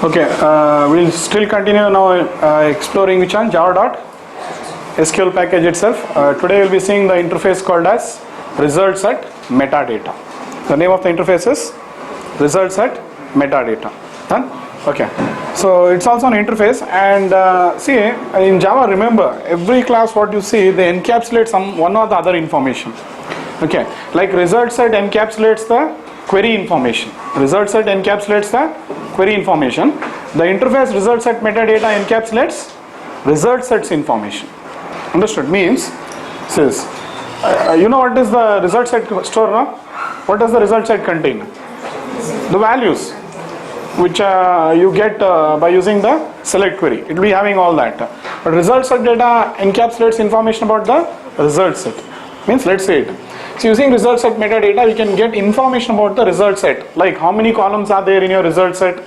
Okay, we'll still continue now exploring which one? Java.SQL package itself. Today we'll be seeing the interface called as ResultSetMetadata. The name of the interface is ResultSetMetadata. Done? Okay. So it's also an interface, and see in Java, remember every class what you see they encapsulate one or the other information. Okay, like ResultSet encapsulates the query information. ResultSet encapsulates the query information. The interface ResultSetMetadata encapsulates ResultSet's information. Understood? Means, says, you know what is the ResultSet store now? What does the ResultSet contain? The values which you get by using the select query. It will be having all that. But ResultSetData encapsulates information about the result set. Means, let's say it. So using ResultSetMetadata, we can get information about the result set, like how many columns are there in your result set.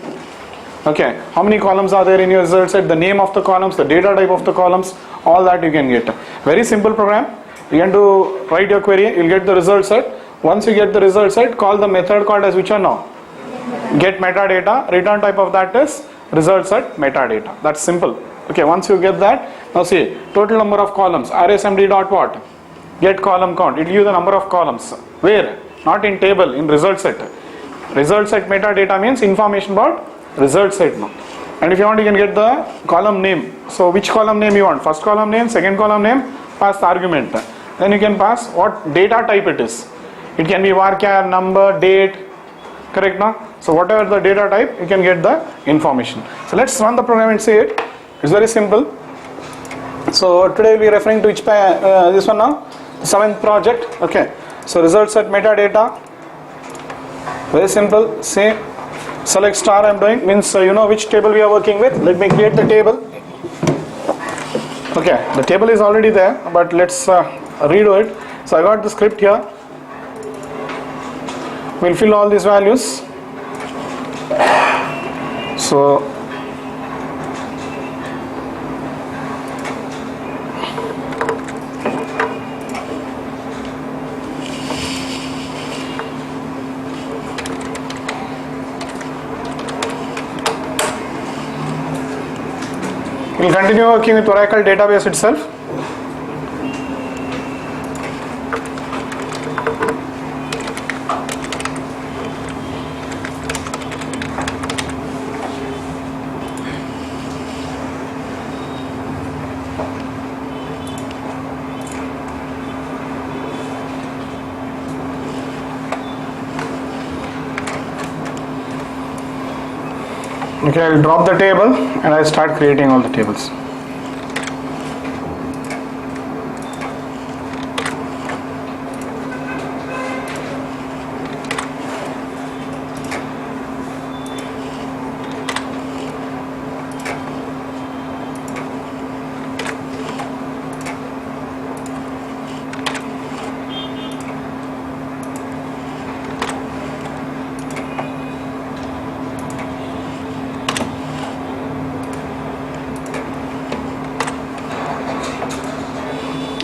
Okay, how many columns are there in your result set, the name of the columns, the data type of the columns, all that you can get. Very simple program. You can do write your query, you'll get the result set. Once you get the result set, call the method called as which one now? Get metadata. Return type of that is ResultSetMetadata. That's simple. Okay, once you get that, now see total number of columns. RSMD dot what? Get column count. It will give the number of columns. Where? Not in table, in result set. Result set metadata means information about result set now. And if you want, you can get the column name. So which column name you want? First column name, second column name, pass the argument. Then you can pass what data type it is. It can be varchar, number, date, correct now? So whatever the data type, you can get the information. So let's run the program and see it. It's very simple. So today we'll be referring to which this one now? The 7th project. Okay, so ResultSetMetadata, very simple. Say select star I'm doing, means you know which table we are working with. Let me create the table. Okay, the table is already there, but let's redo it. So I got the script here. We'll fill all these values. So we'll continue working with Oracle database itself. Okay, I will drop the table and I start creating all the tables.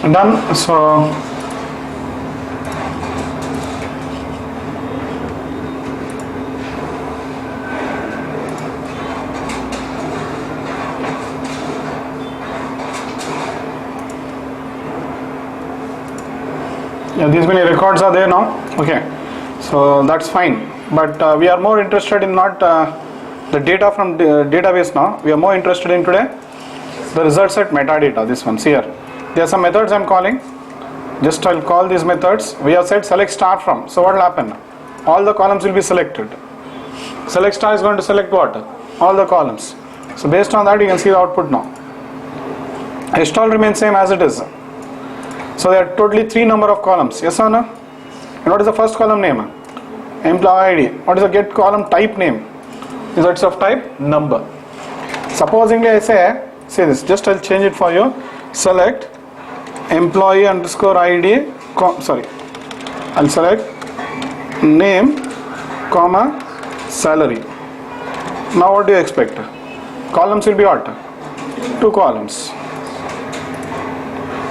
Done. So yeah, these many records are there now. Okay, so that's fine, but we are more interested in not the data from the database now. We are more interested in today the ResultSetMetadata. This one here. There are some methods I'm calling. Just I'll call these methods. We have said select star from. So what will happen? All the columns will be selected. Select star is going to select what? All the columns. So based on that you can see the output now. Install remains same as it is. So there are totally 3 number of columns. Yes or no? And what is the first column name? Employee ID. What is the get column type name? Is it's of type number. Supposingly I say this. Just I'll change it for you. Select employee underscore ID, I'll select name, comma, salary. Now what do you expect? Columns will be what? 2 columns.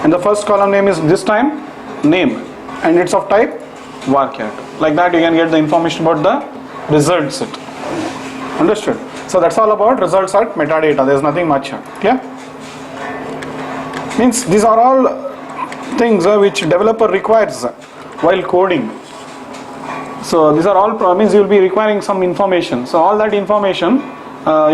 And the first column name is this time name, and it's of type varchar. Like that you can get the information about the result set. Understood? So that's all about results at metadata. There's nothing much. Clear? Means these are all things which developer requires while coding. So these are all means you will be requiring some information. So all that information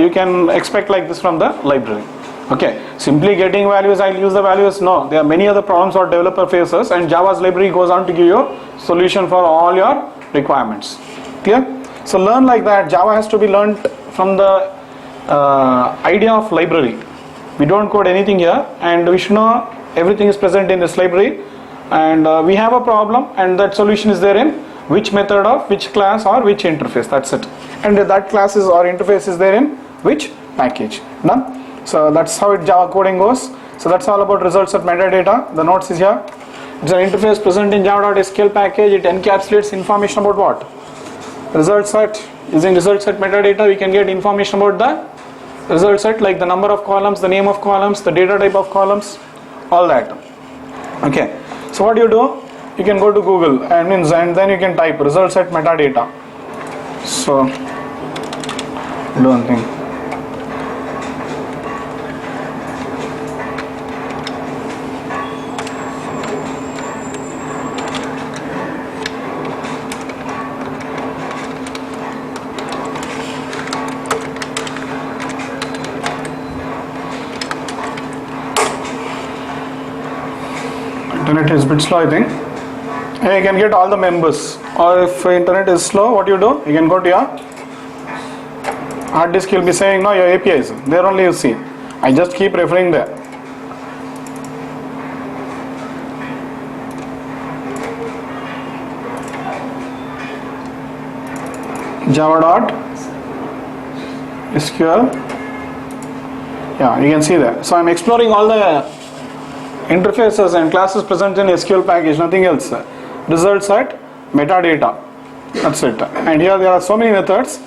you can expect like this from the library. Okay, simply getting values, I'll use the values. No, there are many other problems what developer faces, and Java's library goes on to give you solution for all your requirements. Clear? So learn like that. Java has to be learned from the idea of library. We don't code anything here, and we should know everything is present in this library, and we have a problem, and that solution is there in which method of which class or which interface. That's it. And that class is or interface is there in which package. Done? So that's how Java coding goes. So that's all about results at metadata. The notes is here. It's an interface present in java.sql package. It encapsulates information about what? Result set. Using result set metadata, we can get information about the result set, like the number of columns, the name of columns, the data type of columns, all that. Okay. So what you do? You can go to Google and then you can type result set metadata. So do one thing. Internet is a bit slow, I think. And you can get all the members, or if internet is slow, what you do? You can go to your hard disk. You'll be saying no, your APIs there only you see. I just keep referring there. Java.sql. Yeah, you can see there. So I'm exploring all the interfaces and classes present in SQL package, nothing else. Results at metadata. That's it. And here there are so many methods.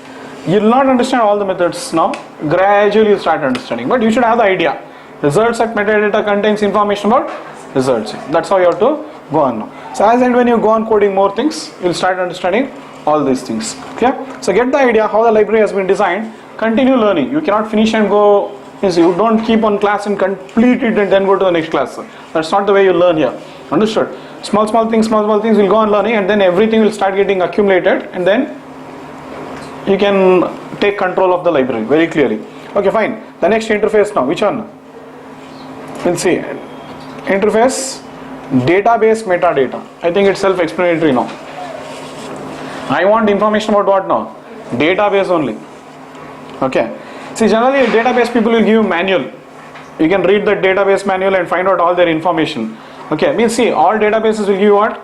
You will not understand all the methods now. Gradually you start understanding. But you should have the idea. Results at metadata contains information about results. That's how you have to go on now. So as and when you go on coding more things, you will start understanding all these things. Clear? So get the idea how the library has been designed. Continue learning. You cannot finish and go. You don't keep on class and complete it and then go to the next class. That's not the way you learn here. Understood? Small things will go on learning, and then everything will start getting accumulated, and then you can take control of the library very clearly. Okay, fine. The next interface now. Which one? We'll see. Interface, database metadata. I think it's self-explanatory now. I want information about what now? Database only. Okay. See, generally database people will give you manual. You can read the database manual and find out all their information. Okay, means see, all databases will give you what?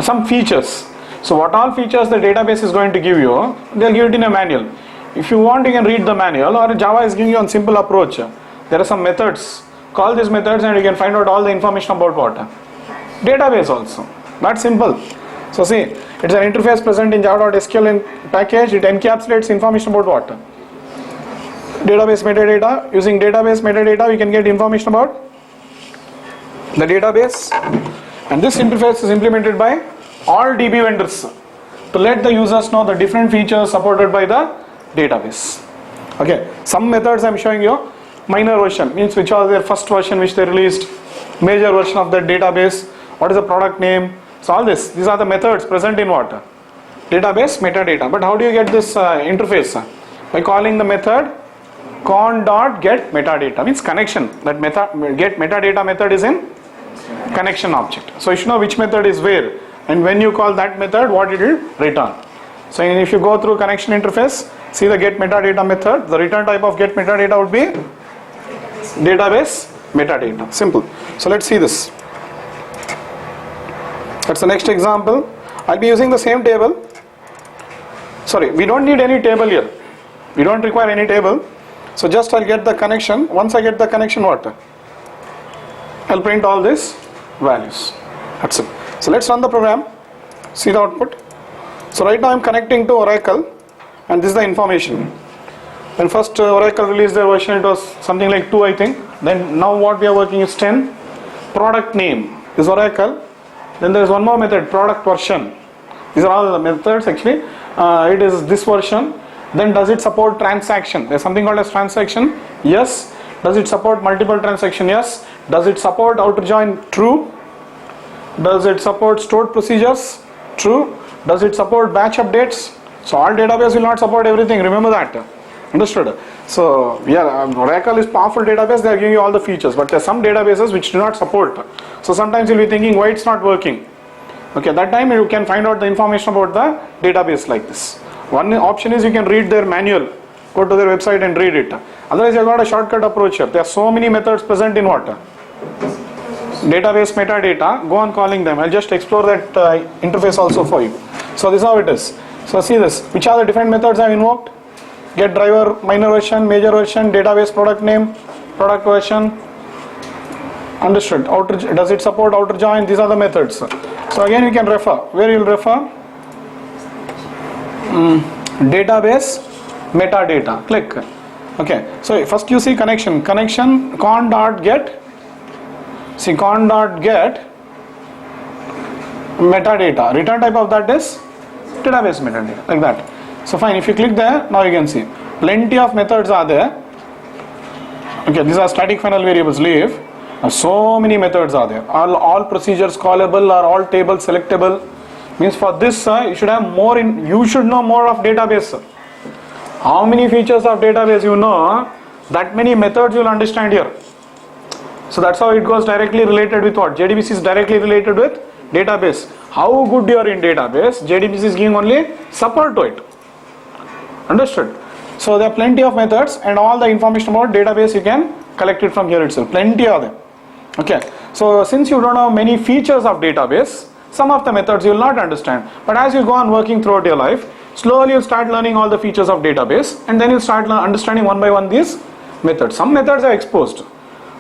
Some features. So what all features the database is going to give you, they'll give it in a manual. If you want, you can read the manual, or Java is giving you a simple approach. There are some methods. Call these methods and you can find out all the information about what? Database also. That's simple. So see, it's an interface present in java.sql package. It encapsulates information about what? Database metadata. Using database metadata, we can get information about the database, and this interface is implemented by all DB vendors to let the users know the different features supported by the database. Okay, some methods I'm showing you. Minor version means which was their first version which they released. Major version of the database. What is the product name? So all this. These are the methods present in what? Database metadata. But how do you get this interface? By calling the method con.getMetadata, means connection. That get metadata method is in connection object. So you should know which method is where, and when you call that method, what it will return. So if you go through connection interface, see the get metadata method. The return type of get metadata would be database metadata. Simple. So let's see this. That's the next example. I'll be using the same table. Sorry, we don't need any table here. We don't require any table. So just I'll get the connection. Once I get the connection, what? I'll print all these values. That's it. So let's run the program. See the output. So right now I'm connecting to Oracle, and this is the information. When first Oracle released their version, it was something like 2, I think. Then now what we are working is 10. Product name is Oracle. Then there is one more method, product version. These are all the methods actually. It is this version. Then does it support transaction? There's something called as transaction. Yes. Does it support multiple transaction? Yes. Does it support outer join? True. Does it support stored procedures? True. Does it support batch updates? So all database will not support everything. Remember that. Understood? So yeah, Oracle is powerful database. They are giving you all the features, but there are some databases which do not support. So sometimes you'll be thinking why it's not working. Okay, that time you can find out the information about the database like this. One option is you can read their manual. Go to their website and read it. Otherwise, you've got a shortcut approach here. There are so many methods present in what? Database metadata. Go on calling them. I'll just explore that interface also for you. So this is how it is. So see this. Which are the different methods I've invoked? Get driver, minor version, major version, database product name, product version. Understood. Does it support outer join? These are the methods. So again you can refer. Where you'll refer? Database metadata. Click. Okay. So first you see connection. Connection con.get. See con.get metadata. Return type of that is database metadata. Like that. So fine. If you click there, now you can see plenty of methods are there. Okay. These are static final variables. Leave. So many methods are there. All procedures callable or all tables selectable. Means for this you should have more in. You should know more of database. How many features of database you know, that many methods you will understand here. So that's how it goes directly related with what? JDBC is directly related with database. How good you are in database, JDBC is giving only support to it. Understood? So there are plenty of methods and all the information about database you can collect it from here itself. Plenty of them. Okay. So since you don't know many features of database, some of the methods you will not understand. But as you go on working throughout your life, slowly you'll start learning all the features of database and then you'll start understanding one by one these methods. Some methods are exposed.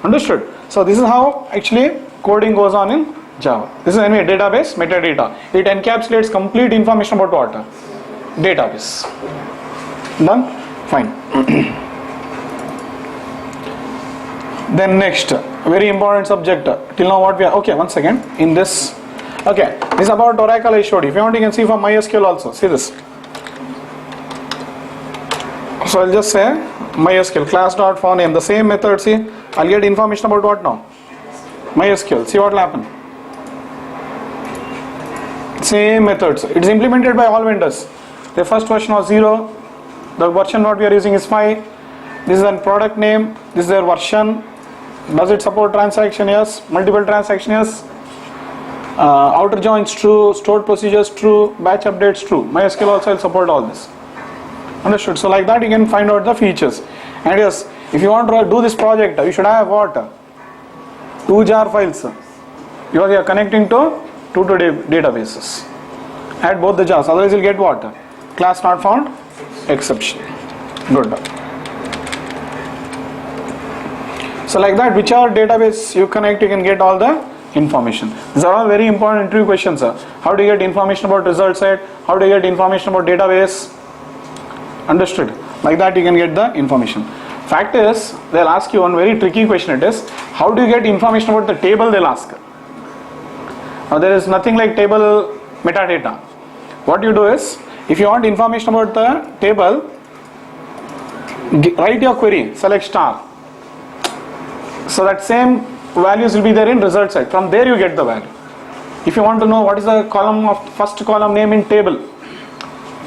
Understood? So this is how actually coding goes on in Java. This is anyway database metadata. It encapsulates complete information about what? Database. Done? Fine. Then next, very important subject. Till now what we are, okay, one second. In this, okay, this is about Oracle I showed you. If you want you can see from MySQL also. See this. So I'll just say MySQL class.foundname, the same method. See, I'll get information about what now? MySQL. See what will happen. Same methods. It is implemented by all vendors. The first version was 0. The version what we are using is 5. This is a product name. This is their version. Does it support transaction? Yes. Multiple transaction? Yes. Outer joins true. Stored procedures true. Batch updates true. MySQL also will support all this. Understood? So like that you can find out the features. And yes, if you want to do this project, you should have what? 2 jar files. You are connecting to two databases. Add both the jars. Otherwise you'll get what? Class not found exception. Good. So like that, whichever database you connect, you can get all the information. These are all very important interview questions. How do you get information about result set? How do you get information about database? Understood? Like that you can get the information. Fact is, they'll ask you one very tricky question. It is, how do you get information about the table? They'll ask. Now there is nothing like table metadata. What you do is, if you want information about the table, write your query, select star. So that same values will be there in result set. From there you get the value. If you want to know what is the column of first column name in table,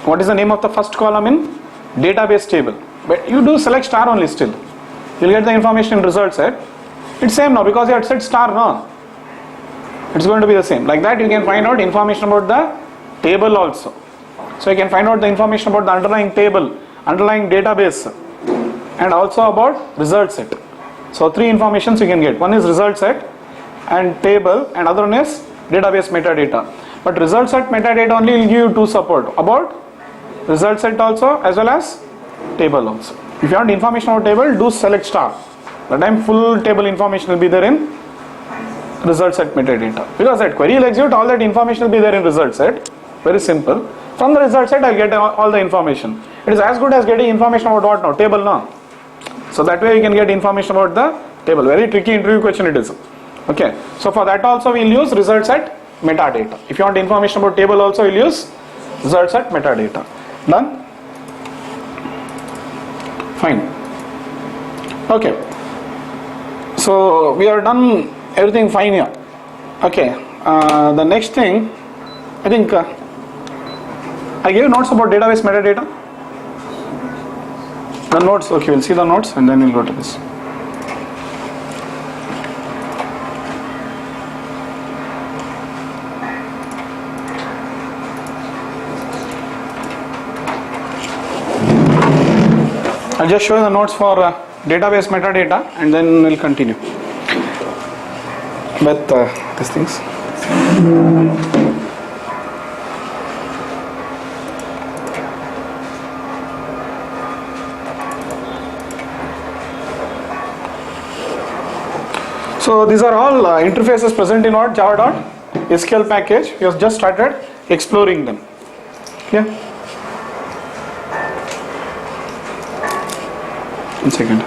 what is the name of the first column in database table, but you do select star only still. You'll get the information in result set. It's same now because you had said star now. It's going to be the same. Like that you can find out information about the table also. So you can find out the information about the underlying table, underlying database, and also about result set. So 3 informations you can get. One is result set and table, and other one is database metadata. But result set metadata only will give you 2 support about result set also as well as table also. If you want information about table, do select star. That time full table information will be there in result set metadata. Because that query will execute, all that information will be there in result set. Very simple. From the result set I'll get all the information. It is as good as getting information about what now? Table now. So that way you can get information about the table. Very tricky interview question it is. Okay. So for that also we'll use result set metadata. If you want information about table also we'll use result set metadata. Done? Fine. Okay. So we have done everything fine here. Okay. The next thing, I think I gave notes about database metadata. The notes. Okay, we'll see the notes and then we'll go to this. I'll just show you the notes for database metadata and then we'll continue with these things. So these are all interfaces present in what java.sql package. We have just started exploring them. Okay. 1 second.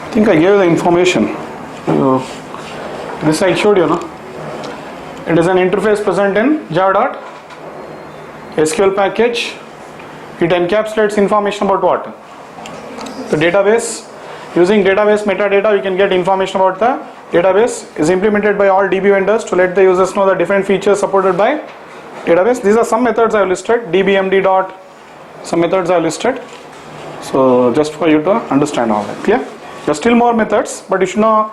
I think I gave the information. This I showed you, no? It is an interface present in java.sql package. It encapsulates information about what? The database. Using database metadata, we can get information about the database. Is implemented by all DB vendors to let the users know the different features supported by database. These are some methods I have listed. dbmd dot. Some methods I have listed. So just for you to understand all that. Clear? There are still more methods, but you should know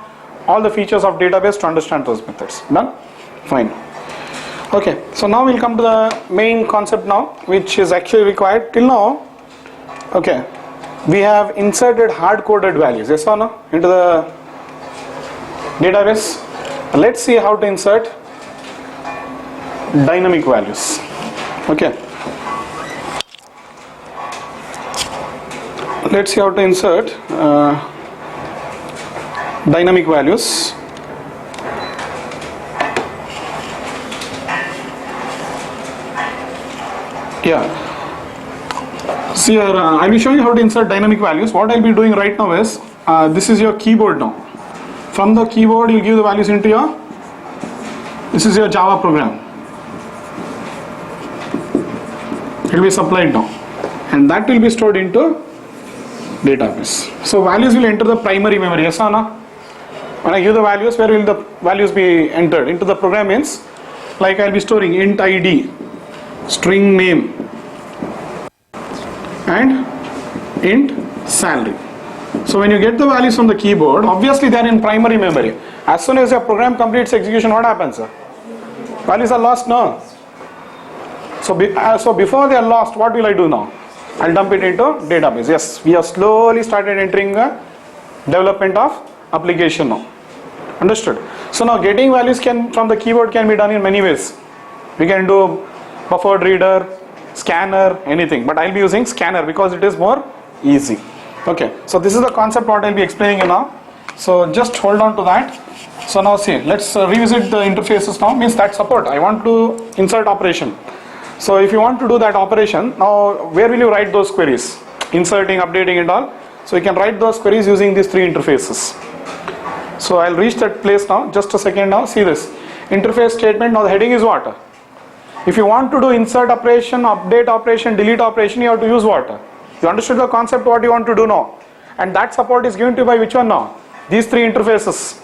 all the features of database to understand those methods. Done? Fine. Okay, so now we'll come to the main concept now, which is actually required. Till now, okay, we have inserted hard-coded values, yes or no, into the database. Let's see how to insert dynamic values. Okay. Let's see how to insert dynamic values. Yeah. See here, I'll be showing you how to insert dynamic values. What I'll be doing right now is, this is your keyboard now. From the keyboard, you give the values into your, this is your Java program. It will be supplied now. And that will be stored into database. So values will enter the primary memory, yes or no? When I give the values, where will the values be entered? Into the program means, like I'll be storing int id, string name, and int salary. So when you get the values from the keyboard, obviously they are in primary memory. As soon as your program completes execution, what happens? Values are lost now. So before they are lost, what will I do now? I'll dump it into database. Yes, we have slowly started entering the development of application now. Understood? So now getting values from the keyboard can be done in many ways. We can do buffered reader, scanner, anything. But I'll be using scanner because it is more easy. Okay. So this is the concept what I'll be explaining you now. So just hold on to that. So now see, let's revisit the interfaces now. Means that support. I want to insert operation. So if you want to do that operation, now where will you write those queries? Inserting, updating and all. So you can write those queries using these three interfaces. So I'll reach that place now. Just a second now. See this. Interface statement. Now the heading is what? If you want to do insert operation, update operation, delete operation, you have to use what? You understood the concept what you want to do now. And that support is given to you by which one now? These three interfaces.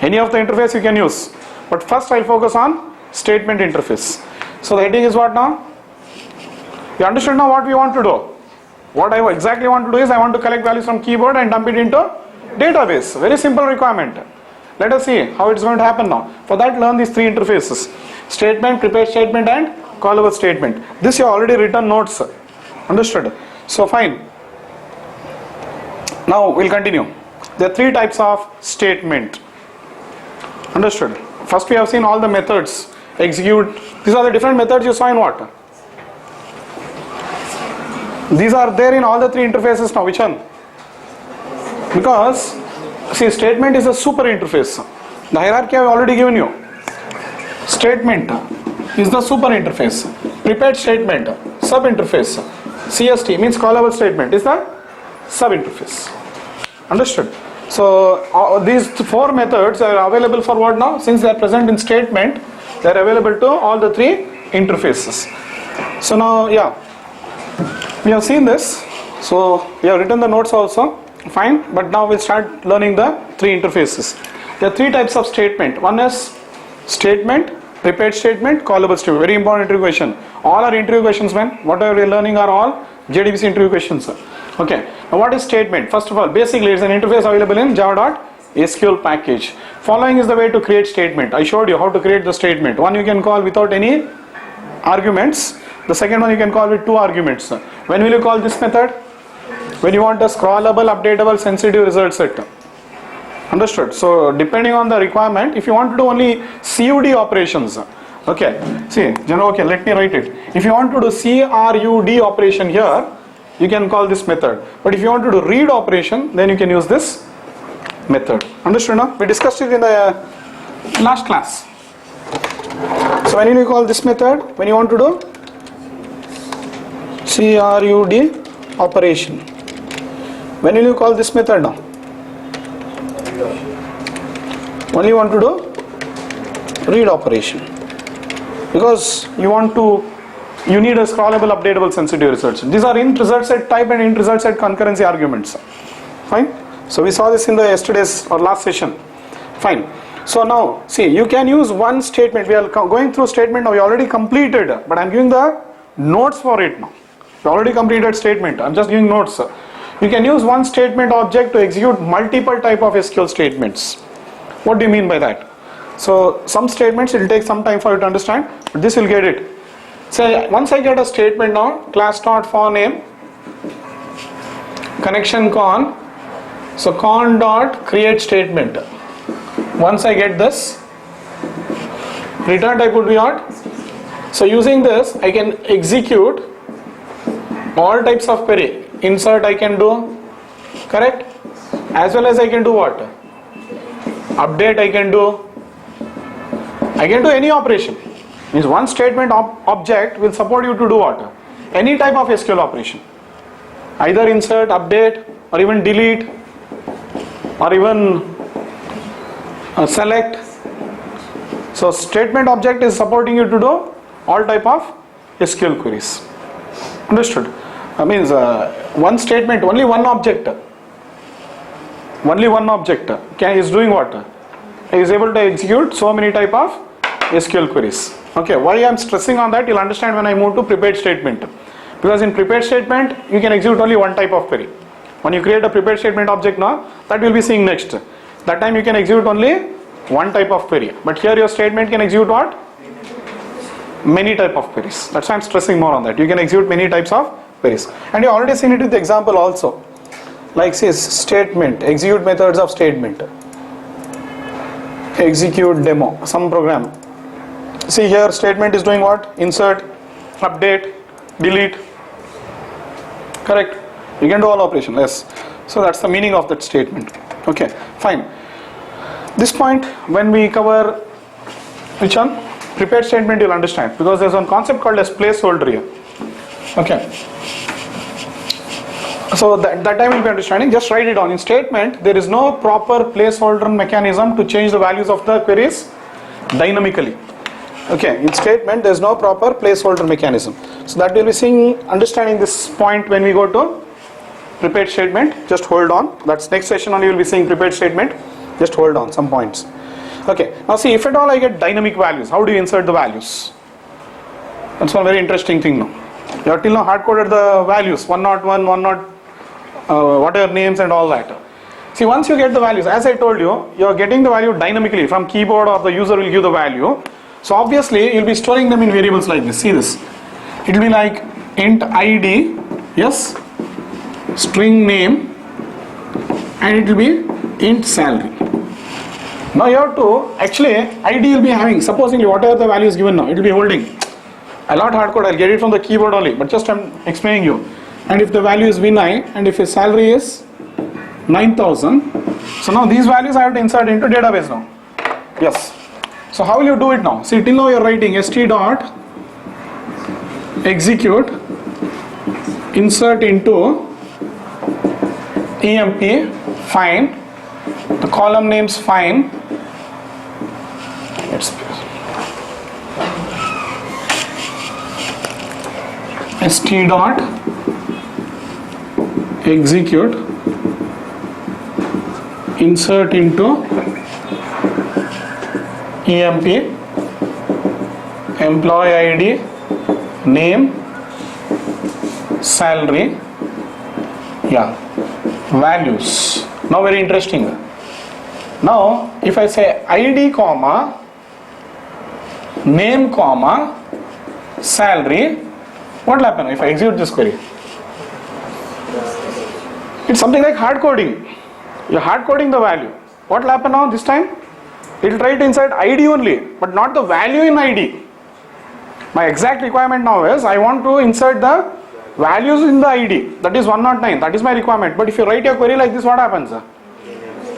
Any of the interface you can use. But first I'll focus on statement interface. So the heading is what now? You understood now what we want to do. What I exactly want to do is I want to collect values from keyboard and dump it into database. Very simple requirement. Let us see how it's going to happen now. For that, learn these three interfaces. Statement, prepare statement and callable statement. This you already written notes. Understood? So fine. Now we'll continue. There are three types of statement. Understood? First we have seen all the methods. Execute. These are the different methods you saw in what? These are there in all the three interfaces now. Which one? Because see, statement is a super interface. The hierarchy I have already given you. Statement is the super interface. Prepared statement, sub interface. CST means callable statement is the sub interface. Understood? So these four methods are available for what now? Since they are present in statement, they are available to all the three interfaces. So now, yeah, we have seen this. So we have written the notes also. Fine. But now we'll start learning the three interfaces. There are three types of statement. One is statement, prepared statement, callable statement. Very important interview question. All are interview questions, man. Whatever we are learning are all JDBC interview questions. Okay. Now what is statement? First of all, basically it's an interface available in java.sql package. Following is the way to create statement. I showed you how to create the statement. One you can call without any arguments. The second one you can call with two arguments. When will you call this method? When you want a scrollable, updatable, sensitive result set. Understood? So depending on the requirement, if you want to do only CUD operations, okay, see, okay, let me write it. If you want to do CRUD operation here, you can call this method. But if you want to do read operation, then you can use this method. Understood now? We discussed it in the last class. So when you call this method, when you want to do CRUD operation, when will you call this method now? Only want to do read operation, because you need a scrollable, updatable, sensitive results. These are int result set type and int result set concurrency arguments. Fine. So we saw this in the yesterday's or last session. Fine. So now see, you can use one statement. We are going through statement now. We already completed, but I am giving the notes for it now. We already completed statement. I am just giving notes. You can use one statement object to execute multiple type of SQL statements. What do you mean by that? So some statements it will take some time for you to understand, but this will get it. Say once I get a statement now, class dot for name, connection con, so con dot create statement. Once I get this, return type would be what? So using this I can execute all types of query. Insert I can do, correct? As well as I can do what? Update I can do. I can do any operation. Means one statement object will support you to do what? Any type of SQL operation. Either insert, update, or even delete, or even select. So statement object is supporting you to do all type of SQL queries. Understood? Means one statement, only one object. Only one object is doing what? Is able to execute so many type of SQL queries. Okay, why I am stressing on that, you'll understand when I move to prepared statement. Because in prepared statement, you can execute only one type of query. When you create a prepared statement object now, that we'll be seeing next. That time you can execute only one type of query. But here your statement can execute what? Many type of queries. That's why I'm stressing more on that. You can execute many types of queries. And you already seen it with the example also. Like says statement, execute methods of statement. Execute demo, some program. See here statement is doing what? Insert, update, delete. Correct? You can do all operation, yes. So that's the meaning of that statement. Okay, fine. This point when we cover which one? Prepared statement you'll understand, because there's one concept called as placeholder here. Okay. So that time you'll be understanding. Just write it down. In statement there is no proper placeholder mechanism to change the values of the queries dynamically. Okay, in statement there is no proper placeholder mechanism. So that we'll be seeing, understanding this point when we go to prepared statement. Just hold on. That's next session only you'll be seeing prepared statement. Just hold on some points. Okay, now see, if at all I get dynamic values, how do you insert the values? That's one very interesting thing now. You have till now hard coded the values 101, 10, whatever names and all that. See, once you get the values, as I told you, you are getting the value dynamically from keyboard, or the user will give the value. So obviously you'll be storing them in variables like this. See this, it will be like int id, yes, string name, and it will be int salary. Now you have to, actually id will be having, supposedly whatever the value is given now, it will be holding. I'll not hard code, I'll get it from the keyboard only, but just I'm explaining you. And if the value is v9 and if his salary is 9,000, so now these values I have to insert into database now. Yes. So how will you do it now? See, till now you are writing st dot execute insert into emp find, the column names find, st dot execute insert into emp employee id name salary, yeah, values. Now very interesting. Now if I say id comma name comma salary, what will happen if I execute this query? It's something like hard coding. You're hard coding the value. What will happen now this time? It will try to insert id only, but not the value in id. My exact requirement now is I want to insert the values in the id, that is 109, that is my requirement. But if you write your query like this, what happens? It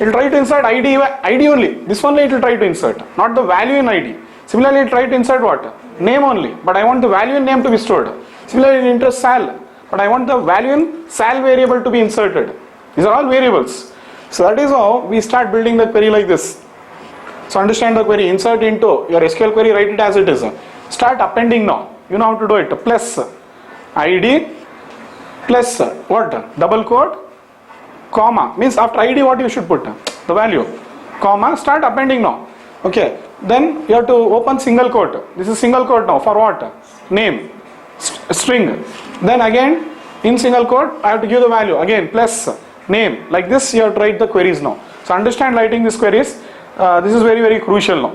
will try to insert id only, this only it will try to insert, not the value in id. Similarly, it will try to insert what? Name only, but I want the value in name to be stored. Similarly, it enters sal, but I want the value in sal variable to be inserted. These are all variables. So that is how we start building the query like this. So understand the query, insert into your SQL query, write it as it is. Start appending now. You know how to do it. Plus id plus what? Double quote, comma. Means after id what you should put? The value. Comma. Start appending now. Okay. Then you have to open single quote. This is single quote now. For what? Name. String. Then again in single quote I have to give the value. Again plus name. Like this you have to write the queries now. So understand writing these queries. This is very, very crucial now.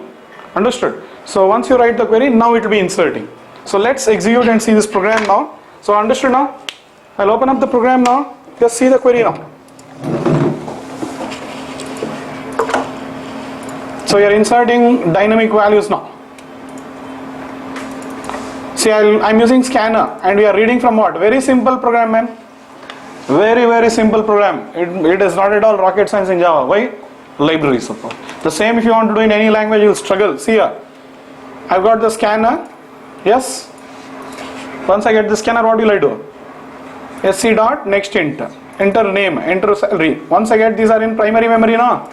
Understood? So once you write the query, now it will be inserting. So let's execute and see this program now. So understood now? I'll open up the program now. Just see the query now. So you're inserting dynamic values now. See, I'm using scanner and we are reading from what? Very simple program, man. Very, very simple program. It is not at all rocket science in Java. Why? Library support. The same if you want to do in any language, you'll struggle. See here, I've got the scanner. Yes. Once I get the scanner, what will I do? sc dot next enter name, enter salary. Once I get these are in primary memory now.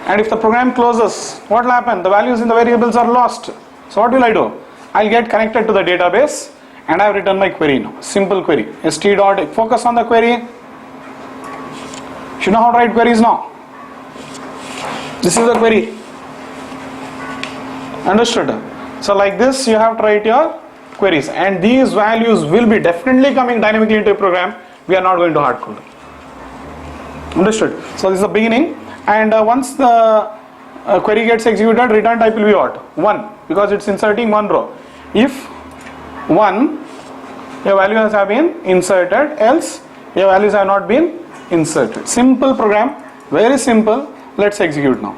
And if the program closes, what will happen? The values in the variables are lost. So what will I do? I'll get connected to the database and I've written my query now. Simple query. st dot focus on the query. You know how to write queries now. This is the query. Understood? So like this you have to write your queries, and these values will be definitely coming dynamically into a program. We are not going to hard code. Understood? So this is the beginning, and once the query gets executed, return type will be what? 1, because it's inserting one row. If 1, your values have been inserted, else your values have not been inserted. Simple program, very simple. Let's execute now.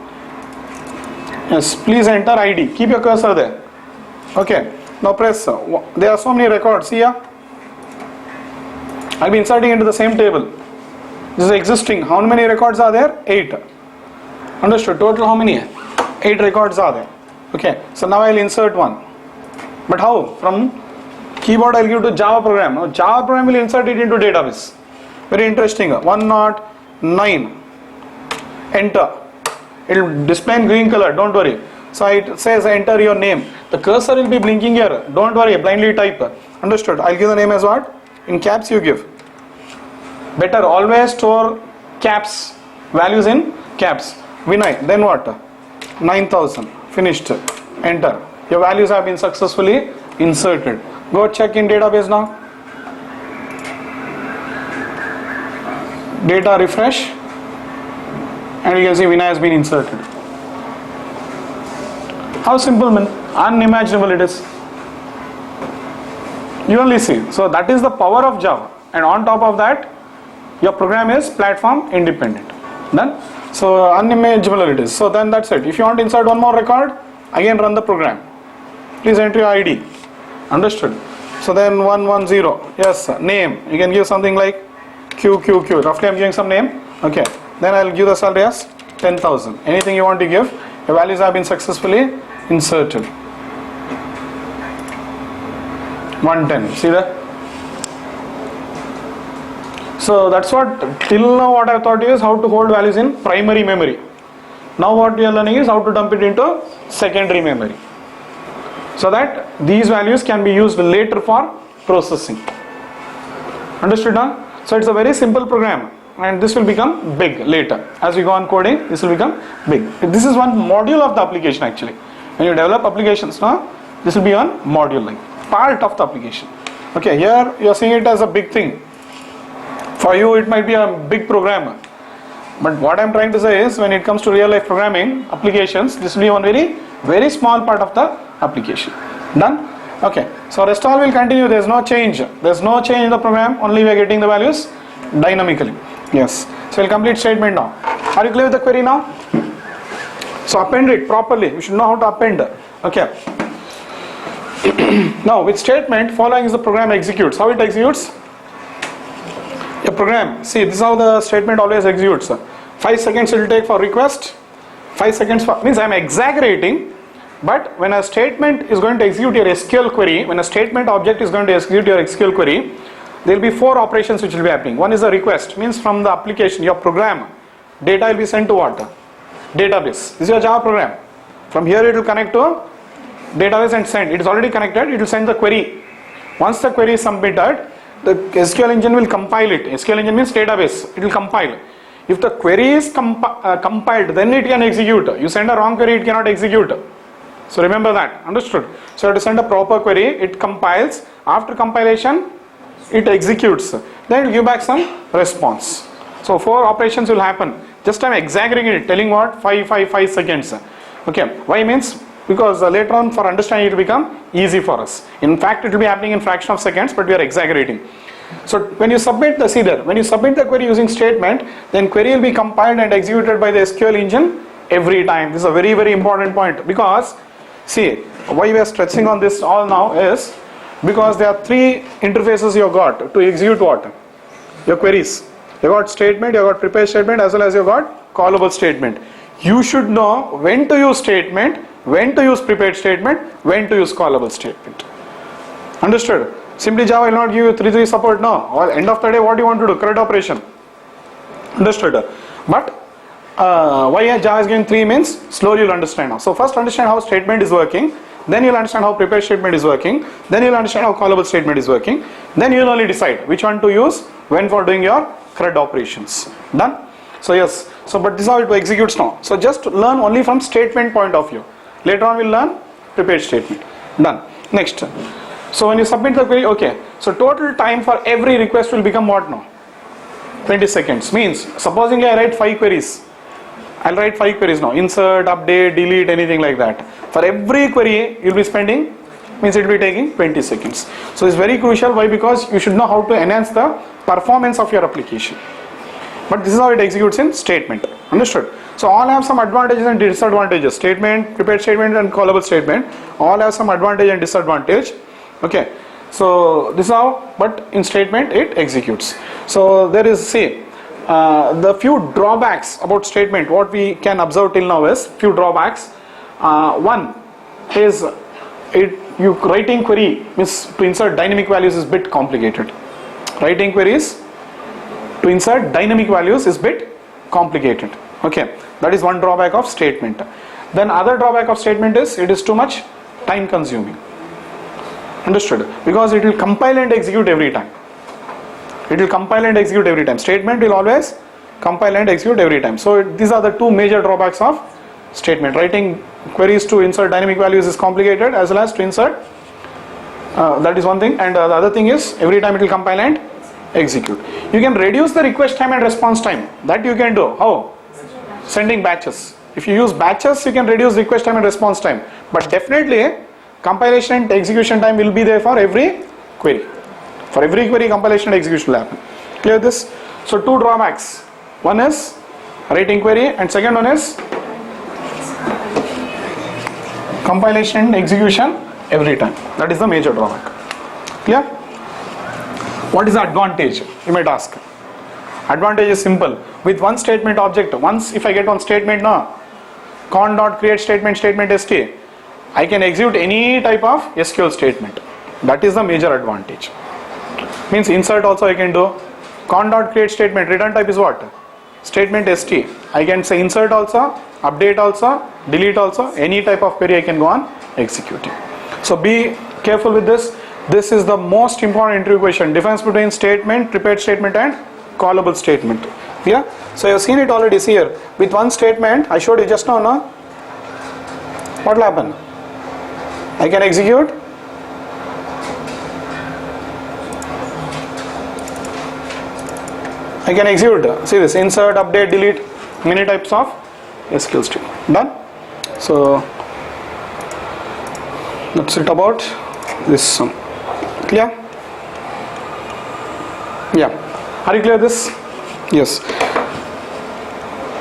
Yes, please enter ID. Keep your cursor there. Okay. Now press. There are so many records here. I'll be inserting into the same table. This is existing. How many records are there? 8. Understood? Total how many? 8 records are there. Okay. So now I'll insert one. But how? From keyboard I'll give to Java program. Now Java program will insert it into database. Very interesting. 109. Enter. It will display in green color, don't worry. So it says enter your name. The cursor will be blinking here. Don't worry, blindly type. Understood? I'll give the name as what? In caps you give. Better always store caps, values in caps. Vinay, then what? 9000. Finished. Enter. Your values have been successfully inserted. Go check in database now. Data refresh. And you can see Vinay has been inserted. How simple, man. Unimaginable it is. You only see. So that is the power of Java. And on top of that, your program is platform independent. Done? So unimaginable it is. So then that's it. If you want to insert one more record, again run the program. Please enter your ID. Understood? So then 110. Yes, name. You can give something like QQQ. Roughly I'm giving some name. Okay. Then I'll give the salary as 10,000. Anything you want to give. your values have been successfully inserted. 110, see that? So that's what, till now what I thought is how to hold values in primary memory. Now what we are learning is how to dump it into secondary memory, so that these values can be used later for processing. Understood now? So it's a very simple program, and this will become big later. As we go on coding, this will become big. This is one module of the application actually. When you develop applications now, this will be one module, like part of the application. Okay, here you are seeing it as a big thing. For you it might be a big program. But what I am trying to say is, when it comes to real life programming applications, this will be one very small part of the application. Done? Okay, so rest all will continue. There is no change. There is no change in the program, only we are getting the values dynamically. Yes. So we'll complete statement now. Are you clear with the query now? So append it properly. You should know how to append. Okay. Now with statement, following is the program executes. How it executes? A program. See, this is how the statement always executes. 5 seconds it will take for request. 5 seconds for, means I am exaggerating. But when a statement is going to execute your SQL query, when a statement object is going to execute your SQL query, there will be 4 operations which will be happening. One is a request, means from the application, your program, data will be sent to what? Database. This is your Java program. From here it will connect to database and send. It is already connected, it will send the query. Once the query is submitted, the SQL engine will compile it. SQL engine means database, it will compile. If the query is compiled, then it can execute. You send a wrong query, it cannot execute. So remember that, understood? So you have to send a proper query, it compiles, after compilation it executes, then it will give back some response. So 4 operations will happen. Just I am exaggerating it, telling what? 5 seconds. Okay, why means? Because later on for understanding it will become easy for us. In fact it will be happening in fraction of seconds, but we are exaggerating. So when you submit the, see there, when you submit the query using statement, then query will be compiled and executed by the SQL engine every time. This is a very important point, because see, why we are stressing on this all now is because there are 3 interfaces you have got to execute what? Your queries. You got statement, you got prepared statement, as well as you got callable statement. You should know when to use statement, when to use prepared statement, when to use callable statement. Understood? Simply Java will not give you 3 support now. Or end of the day, what you want to do? CRUD operation. Understood? But why Java is giving 3 means slowly you'll understand now. So first understand how statement is working, then you'll understand how prepared statement is working, then you'll understand how callable statement is working, then you'll only decide which one to use when for doing your CRUD operations. Done? So yes, so but this is how it executes now. So just learn only from statement point of view. Later on we'll learn prepared statement. Done. Next. So when you submit the query, okay, so total time for every request will become what now? 20 seconds. Means, supposing I write 5 queries, I'll write 5 queries now, insert, update, delete, anything like that. For every query you'll be spending, means it will be taking 20 seconds. So it's very crucial. Why? Because you should know how to enhance the performance of your application. But this is how it executes in statement. Understood? So all have some advantages and disadvantages. Statement, prepared statement and callable statement, all have some advantage and disadvantage. Okay, so this is how, but in statement it executes. So there is, see, the few drawbacks about statement, what we can observe till now is few drawbacks. One is you writing query means to insert dynamic values is bit complicated. Writing queries to insert dynamic values is bit complicated. Okay, that is one drawback of statement. Then other drawback of statement is it is too much time consuming. Understood? Because it will compile and execute every time. It will compile and execute every time. Statement will always compile and execute every time. So these are the 2 major drawbacks of statement. Writing queries to insert dynamic values is complicated, as well as to insert, that is one thing, and the other thing is every time it will compile and execute. You can reduce the request time and response time. That you can do. How? Sending batches. If you use batches, you can reduce request time and response time. But definitely compilation and execution time will be there for every query. For every query, compilation and execution will happen. Clear this? So 2 drawbacks. One is writing query, and second one is compilation and execution every time. That is the major drawback. Clear? What is the advantage? You might ask. Advantage is simple. With one statement object, once if I get one statement now, con dot create statement, statement st, I can execute any type of SQL statement. That is the major advantage. Means insert also I can do. Con dot create statement, return type is what? Statement st. I can say insert also, update also, delete also, any type of query I can go on executing. So be careful with this. This is the most important interview question. Difference between statement, prepared statement and callable statement. Yeah. So you have seen it already here. With one statement, I showed you just now, no? What will happen? I can execute. I can execute. See this, insert, update, delete, many types of SQL string. Done? So that's it about this one. Clear? Yeah. Are you clear this? Yes.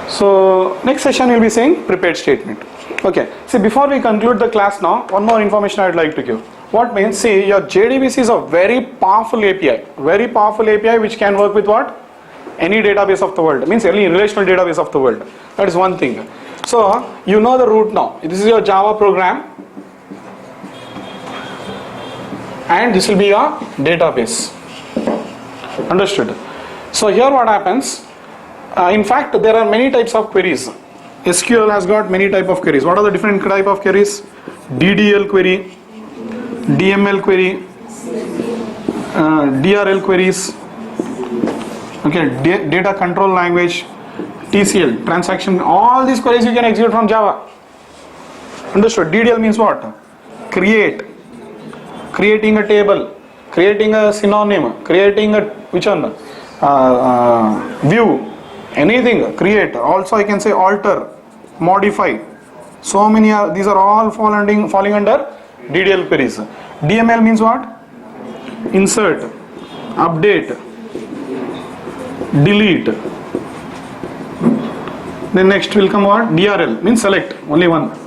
So next session we'll be saying prepared statement. Okay. See, before we conclude the class now, one more information I would like to give. What means, see, your JDBC is a very powerful API. Very powerful API which can work with what? Any database of the world. Means any relational database of the world. That is one thing. So you know the root now. This is your Java program. And this will be your database. Understood? So here what happens? In fact, there are many types of queries. SQL has got many type of queries. What are the different type of queries? DDL query, DML query, DRL queries. Okay, data control language, TCL, transaction. All these queries you can execute from Java. Understood? DDL means what? Create. Creating a table, creating a synonym, creating a which one? View, anything, create. Also I can say alter, modify. So many these are all falling under DDL queries. DML means what? Insert, update, delete. Then next will come what? DRL means select, only one.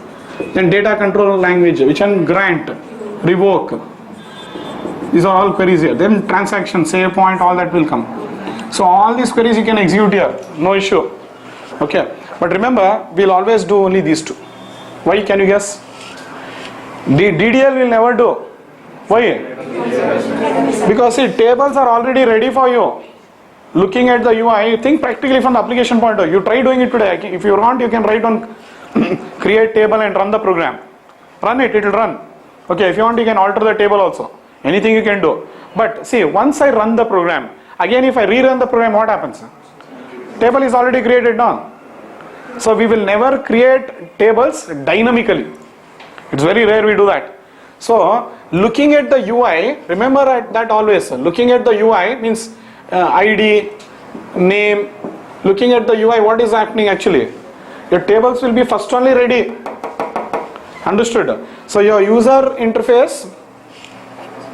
Then data control language, which one? Grant, revoke. These are all queries here. Then transaction, save point, all that will come. So all these queries you can execute here, no issue. Okay. But remember, we'll always do only these two. Why? Can you guess? DDL will never do. Why? Because see, tables are already ready for you. Looking at the UI, think practically from the application point of view. You try doing it today. If you want, you can write on create table and run the program. Run it, it will run. Okay, if you want, you can alter the table also. Anything you can do. But see, once I run the program, again if I rerun the program, what happens? Table is already created now. So we will never create tables dynamically. It's very rare we do that. So looking at the UI, remember that always. Looking at the UI means ID, name. Looking at the UI, what is happening actually? Your tables will be first only ready. Understood? So your user interface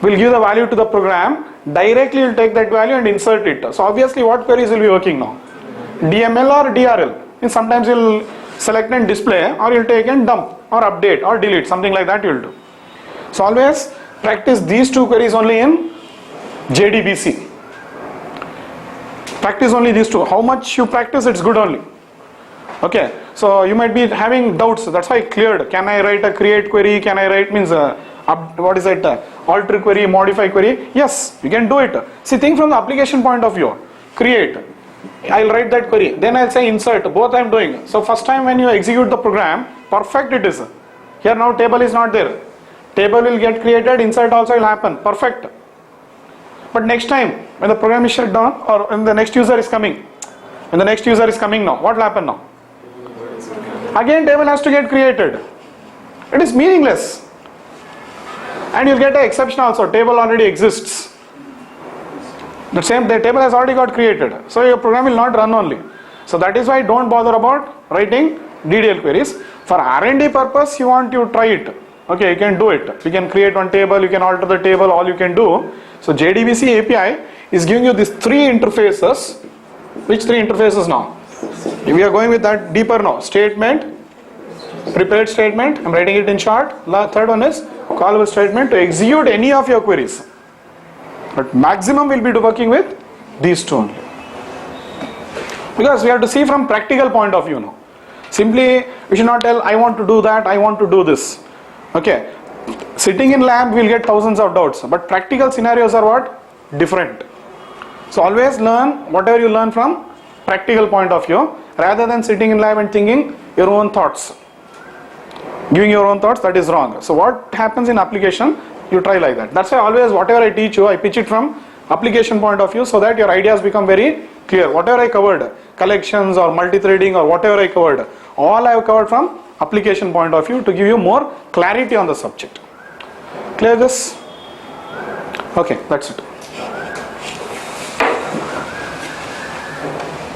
will give the value to the program, directly will take that value and insert it. So obviously what queries will be working now? DML or DRL. And sometimes you'll select and display, or you'll take and dump or update or delete, something like that you'll do. So always practice these two queries only in JDBC. Practice only these two. How much you practice, it's good only. Okay, so you might be having doubts. That's why I cleared. Can I write a create query? Can I write means what is it? Alter query, modify query? Yes, you can do it. See, think from the application point of view. Create. I'll write that query. Then I'll say insert. Both I'm doing. So first time when you execute the program, perfect it is. Here now table is not there. Table will get created. Insert also will happen. Perfect. But next time when the program is shut down, or when the next user is coming, now, what will happen now? Again table has to get created. It is meaningless. And you'll get an exception also. Table already exists. The table has already got created. So your program will not run only. So that is why don't bother about writing DDL queries. For R&D purpose, you try it. Okay, you can do it. You can create one table, you can alter the table, all you can do. So JDBC API is giving you these three interfaces. Which three interfaces now? We are going with that deeper now. Statement, prepared statement, I'm writing it in short. Third one is callable statement to execute any of your queries. But maximum will be working with these two only. Because we have to see from practical point of view now. Simply, we should not tell, I want to do that, I want to do this. Okay. Sitting in lab, we'll get thousands of doubts, but practical scenarios are what? Different. So always learn whatever you learn from practical point of view, rather than sitting in lab and thinking your own thoughts. Giving your own thoughts, that is wrong. So what happens in application, you try like that. That's why always whatever I teach you, I pitch it from application point of view, so that your ideas become very clear. Whatever I covered, collections or multi-threading or whatever I covered, all I have covered from application point of view to give you more clarity on the subject. Clear this? Okay, that's it.